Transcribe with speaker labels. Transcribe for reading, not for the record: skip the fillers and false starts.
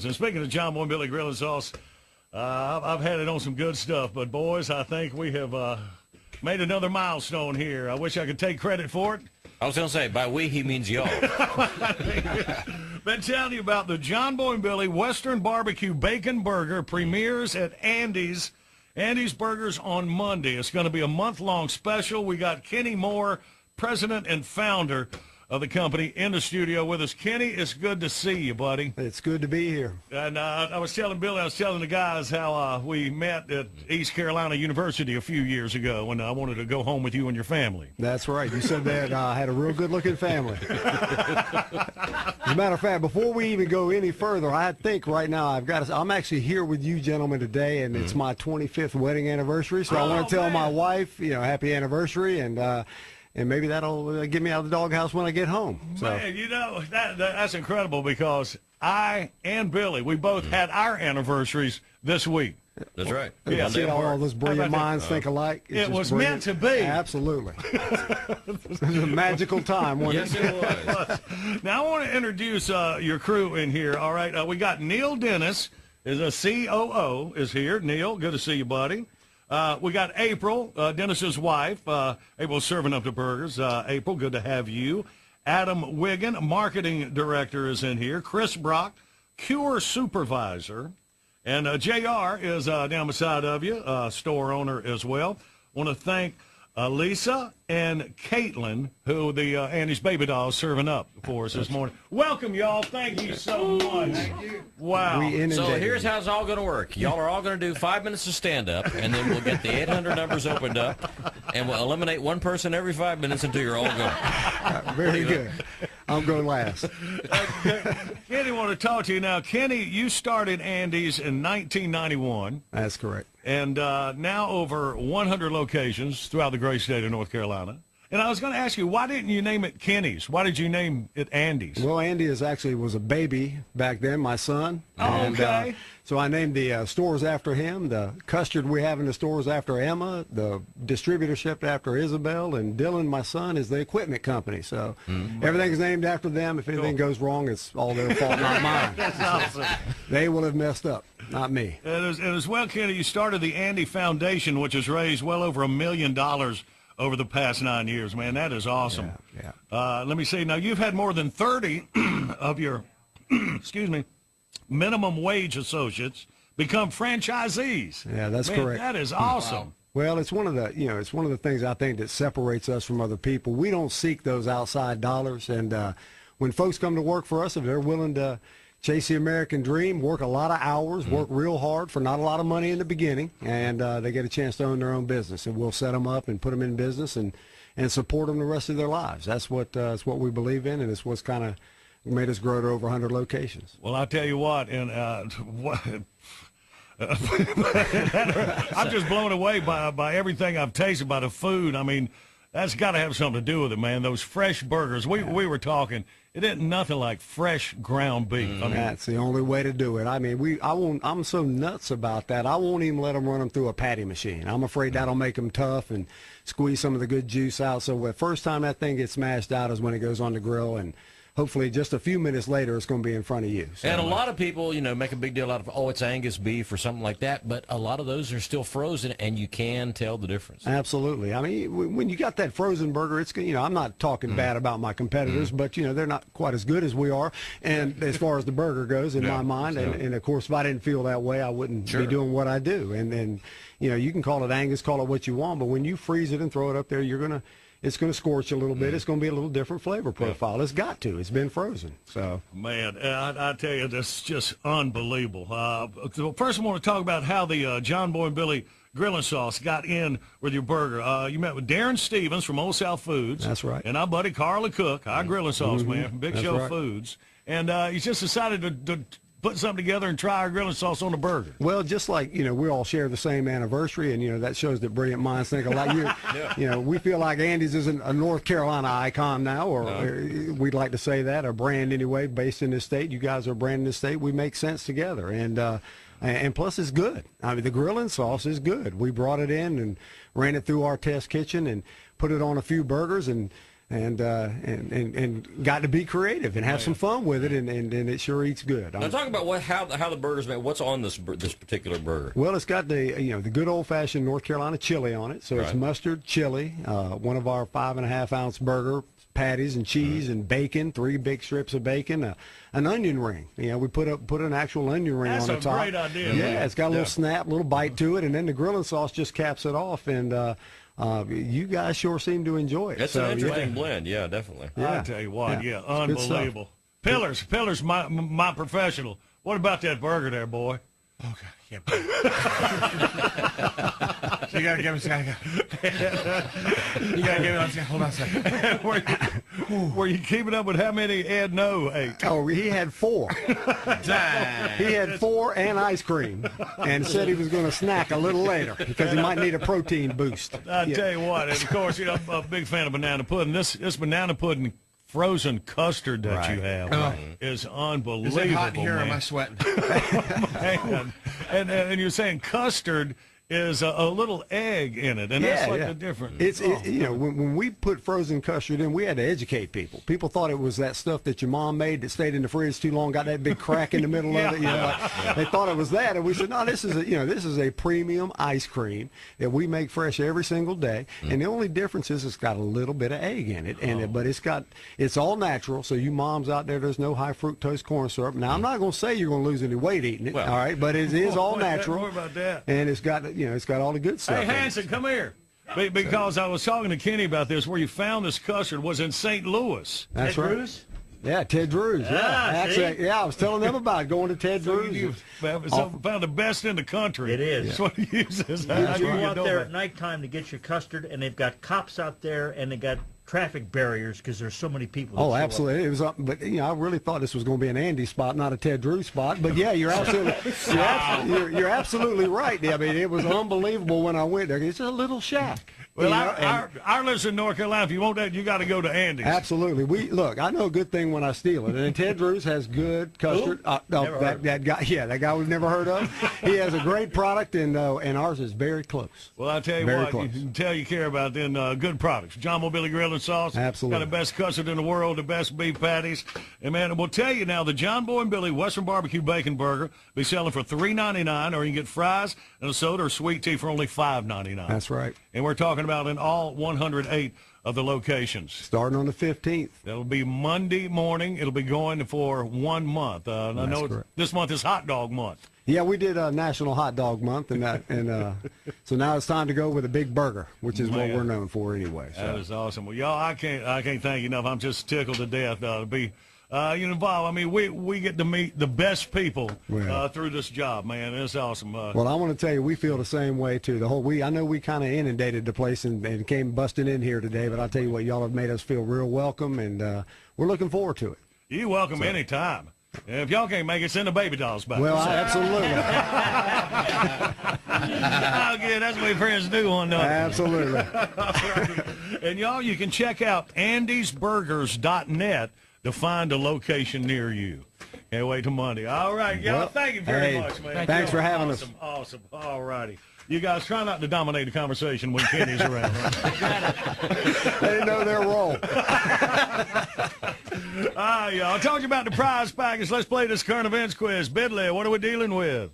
Speaker 1: And speaking of John Boy and Billy Grilling Sauce, I've had it on some good stuff. But, boys, I think we have made another milestone here. I wish I could take credit for it.
Speaker 2: I was going to say, by we, he means y'all.
Speaker 1: Been telling you about the John Boy and Billy Western Barbecue Bacon Burger premieres at Andy's. Andy's Burgers on Monday. It's going to be a month-long special. We got Kenny Moore, president and founder of the company, in the studio with us. Kenny, it's good to see you, buddy.
Speaker 3: It's good to be here.
Speaker 1: And I was telling Billy, I was telling the guys how we met at East Carolina University a few years ago when I wanted to go home with you and your family.
Speaker 3: That's right. You said that I had a real good-looking family. As a matter of fact, before we even go any further, I think right now I'm actually here with you gentlemen today, and it's my 25th wedding anniversary. So I want to tell my wife, happy anniversary, and maybe that'll get me out of the doghouse when I get home. So.
Speaker 1: Man, that's incredible because I and Billy, we both had our anniversaries this week.
Speaker 2: That's right.
Speaker 1: Yeah.
Speaker 3: See how all those brilliant minds think alike?
Speaker 1: It was meant to be.
Speaker 3: Absolutely. It was a magical time, wasn't
Speaker 2: Yes, it was.
Speaker 1: Now, I want to introduce your crew in here. All right, we got Neil Dennis, is a COO, is here. Neil, good to see you, buddy. We got April, Dennis's wife. April's serving up the burgers. April, good to have you. Adam Wiggin, marketing director, is in here. Chris Brock, cure supervisor. And JR is down beside of you, store owner as well. Want to thank Lisa and Caitlin, who the Andy's Baby Doll is serving up for us this morning. Welcome, y'all. Thank you so much. Thank you. Wow.
Speaker 2: So here's how it's all going to work. Y'all are all going to do 5 minutes of stand-up, and then we'll get the 800 numbers opened up, and we'll eliminate one person every 5 minutes until you're all gone.
Speaker 3: Very good. I'm going last.
Speaker 1: Kenny, want to talk to you now. Kenny, you started Andy's in 1991.
Speaker 3: That's correct.
Speaker 1: And now over 100 locations throughout the great state of North Carolina. And I was going to ask you, why didn't you name it Kenny's? Why did you name it Andy's?
Speaker 3: Well, Andy was a baby back then, my son.
Speaker 1: Oh, okay.
Speaker 3: So I named the stores after him. The custard we have in the stores after Emma. The distributorship after Isabel. And Dylan, my son, is the equipment company. So everything's named after them. If anything goes wrong, it's all their fault, not mine.
Speaker 1: That's awesome.
Speaker 3: They will have messed up, not me.
Speaker 1: And as well, Kenny, you started the Andy Foundation, which has raised well over $1 million over the past 9 years. Man, that is awesome.
Speaker 3: Yeah.
Speaker 1: Let me see. Now, you've had more than 30 of your, minimum wage associates become franchisees.
Speaker 3: Yeah, that's
Speaker 1: Man,
Speaker 3: correct.
Speaker 1: That is awesome.
Speaker 3: Wow. Well, it's one of the things I think that separates us from other people. We don't seek those outside dollars, and when folks come to work for us, if they're willing to chase the American dream, work a lot of hours, work real hard for not a lot of money in the beginning, and they get a chance to own their own business, and we'll set them up and put them in business and support them the rest of their lives. That's what we believe in, and it's what's kind of made us grow to over 100 locations.
Speaker 1: Well, I'll tell you what, and I'm just blown away by everything I've tasted, by the food. I mean, that's got to have something to do with it, man. Those fresh burgers. We were talking. It isn't nothing like fresh ground beef. I mean,
Speaker 3: that's the only way to do it. I mean, I'm so nuts about that. I won't even let them run them through a patty machine. I'm afraid that'll make them tough and squeeze some of the good juice out. So the first time that thing gets smashed out is when it goes on the grill, and hopefully just a few minutes later it's going to be in front of you. So,
Speaker 2: and a lot of people, make a big deal out of, it's Angus beef or something like that, but a lot of those are still frozen, and you can tell the difference.
Speaker 3: Absolutely. I mean, when you got that frozen burger, it's, I'm not talking bad about my competitors, but, they're not quite as good as we are, and as far as the burger goes, in my mind, and of course, if I didn't feel that way, I wouldn't be doing what I do. And you can call it Angus, call it what you want, but when you freeze it and throw it up there, it's going to scorch a little bit. It's going to be a little different flavor profile. It's got to. It's been frozen. So,
Speaker 1: man, I tell you, this is just unbelievable. First, I want to talk about how the John Boy and Billy Grilling Sauce got in with your burger. You met with Darren Stevens from Old South Foods.
Speaker 3: That's right.
Speaker 1: And our buddy Carla Cook, our Grilling Sauce man from Big
Speaker 3: That's
Speaker 1: Show
Speaker 3: right.
Speaker 1: Foods. And he's just decided to put something together and try our grilling sauce on the burger.
Speaker 3: Well, just like, we all share the same anniversary, and, that shows that brilliant minds think alike. We feel like Andy's is a North Carolina icon now, or we'd like to say that, a brand anyway, based in this state. You guys are a brand in this state. We make sense together, and plus it's good. I mean, the grilling sauce is good. We brought it in and ran it through our test kitchen and put it on a few burgers, and and got to be creative and have some fun with it, and it sure eats good.
Speaker 2: Now talk about how the burger's made. What's on this particular burger?
Speaker 3: Well, it's got the good old-fashioned North Carolina chili on it, so it's mustard, chili, one of our 5.5-ounce burger patties and cheese and bacon, 3 big strips of bacon, an onion ring. We put an actual onion ring on the top.
Speaker 1: That's a great idea.
Speaker 3: Yeah,
Speaker 1: man.
Speaker 3: it's got a little snap, a little bite to it, and then the grilling sauce just caps it off. And you guys sure seem to enjoy it.
Speaker 2: It's an interesting blend. Yeah, definitely.
Speaker 3: Yeah.
Speaker 1: I tell you what,
Speaker 3: Yeah.
Speaker 1: unbelievable. Pillars, my professional. What about that burger there, boy?
Speaker 4: Okay. Yeah. You gotta give us. You gotta give it. Hold on a second.
Speaker 1: Were you keeping up with how many Ed No ate?
Speaker 3: Oh, he had 4. He had 4 and ice cream, and said he was going to snack a little later because he might need a protein boost.
Speaker 1: I tell you what, and of course, I'm a big fan of banana pudding. This banana pudding frozen custard that you have is unbelievable.
Speaker 4: Is it hot in here? Or
Speaker 1: man.
Speaker 4: am I sweating?
Speaker 1: Man. And you're saying custard is a little egg in it, and that's like the difference.
Speaker 3: It's when we put frozen custard in, we had to educate people. People thought it was that stuff that your mom made that stayed in the fridge too long, got that big crack in the middle of it. They thought it was that, and we said, no, this is a premium ice cream that we make fresh every single day. And the only difference is it's got a little bit of egg in it, but it's all natural. So you moms out there, there's no high fructose corn syrup. Now I'm not going to say you're going to lose any weight eating it, all right? But it is all natural.
Speaker 1: More about that.
Speaker 3: And it's got it's got all the good stuff.
Speaker 1: Hey,
Speaker 3: in it.
Speaker 1: Hanson, come here. Because I was talking to Kenny about this, where you found this custard was in St. Louis.
Speaker 3: That's
Speaker 5: Ted
Speaker 3: right.
Speaker 5: Drew's?
Speaker 3: Yeah, Ted Drew's. Yeah, actually, I was telling them about going to Ted Drew's.
Speaker 1: You found the best in the country.
Speaker 5: It is.
Speaker 1: That's what he uses.
Speaker 5: You
Speaker 1: How do
Speaker 5: go
Speaker 1: you
Speaker 5: out
Speaker 1: know
Speaker 5: there
Speaker 1: that?
Speaker 5: at nighttime to get your custard, and they've got cops out there, and they got traffic barriers because there's so many people. that
Speaker 3: Oh,
Speaker 5: show up.
Speaker 3: absolutely. It was, but I really thought this was going to be an Andy spot, not a Ted Drew spot. But yeah, you're absolutely, you're absolutely right. I mean, it was unbelievable when I went there. It's a little shack.
Speaker 1: Well, our listeners in North Carolina, if you want that, you got to go to Andy's.
Speaker 3: Absolutely. Look, I know a good thing when I steal it. And Ted Drew's has good custard. That guy we've never heard of. He has a great product, and ours is very close.
Speaker 1: Well, I tell you
Speaker 3: Very
Speaker 1: what,
Speaker 3: close.
Speaker 1: you can tell you care about then good products. John Boy Billy Grill and Sauce.
Speaker 3: Absolutely.
Speaker 1: Got the best custard in the world, the best beef patties. And, man, we'll tell you now, the John Boy and Billy Western Barbecue Bacon Burger be selling for $3.99, or you can get fries and a soda or sweet tea for only $5.99.
Speaker 3: That's right.
Speaker 1: And we're talking about in all 108 of the locations.
Speaker 3: Starting on the 15th.
Speaker 1: That'll be Monday morning. It'll be going for 1 month. I know
Speaker 3: correct.
Speaker 1: this month is Hot Dog Month.
Speaker 3: Yeah, we did National Hot Dog Month, and so now it's time to go with a big burger, which is what we're known for anyway. So.
Speaker 1: That is awesome. Well, y'all, I can't thank you enough. I'm just tickled to death to be involved. I mean, we get to meet the best people through this job, man. It's awesome.
Speaker 3: Well, I want to tell you, we feel the same way too. I know we kind of inundated the place and came busting in here today, but I'll tell you what, y'all have made us feel real welcome, and we're looking forward to it.
Speaker 1: You're welcome anytime. If y'all can't make it, send the baby dolls back.
Speaker 3: Well, absolutely.
Speaker 1: Oh, good. That's what friends do on that.
Speaker 3: Absolutely.
Speaker 1: And y'all, you can check out andysburgers.net to find a location near you. Can't wait till Monday. All right, y'all.
Speaker 3: Well,
Speaker 1: thank you very
Speaker 3: hey,
Speaker 1: much, man.
Speaker 3: thanks for having us.
Speaker 1: Awesome. All righty. You guys try not to dominate the conversation when Kenny's around. Right?
Speaker 3: They know their role.
Speaker 1: Y'all. I told you about the prize package. Let's play this current events quiz. Bidley, what are we dealing with?